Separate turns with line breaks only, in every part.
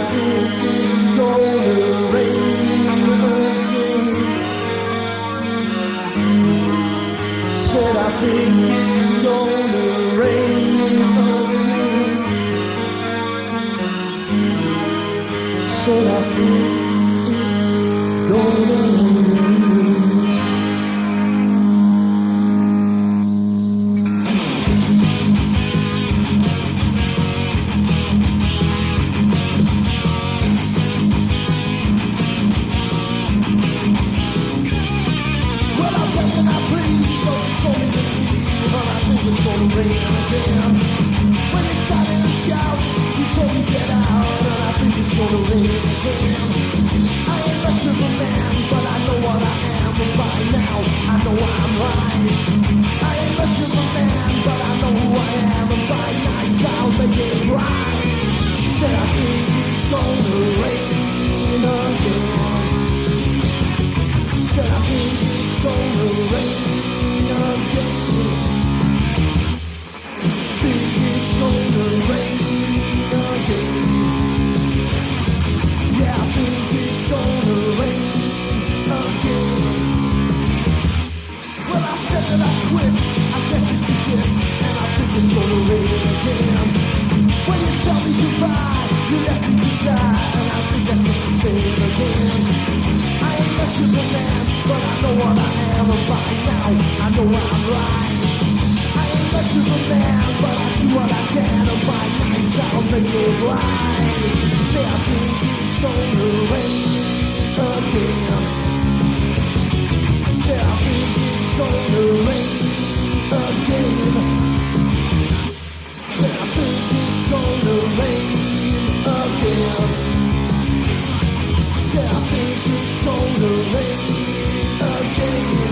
think it's gonna rain again. Said I think it's gonna rain again. Said I think it's gonna rain. It's gonna rain again. When it started to shout, you told me get out, and I think it's gonna rain again. I ain't much of a man, but I know what I am, and by now I know I'm right. I ain't much of a man, but I know who I am, and by night I'll make it right. Said I think it's gonna rain again. Said I think it's gonna rain again. It's gonna rain again. Yeah, I think it's gonna rain again. Well, I said that I quit, I guess it's the gift, and I think it's gonna rain again. When you tell me goodbye, you left me to die, and I think that's just the same again. I ain't much of a man, but I know what I am, and by now I know I'm right. I ain't much of a man, but I do what I can, and by night I'll make it right. Say I think it's gonna rain again. Say I think it's gonna rain again. Say I think it's gonna rain again. Say I think it's gonna rain again.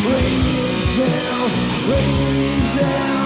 Rain down, rain down.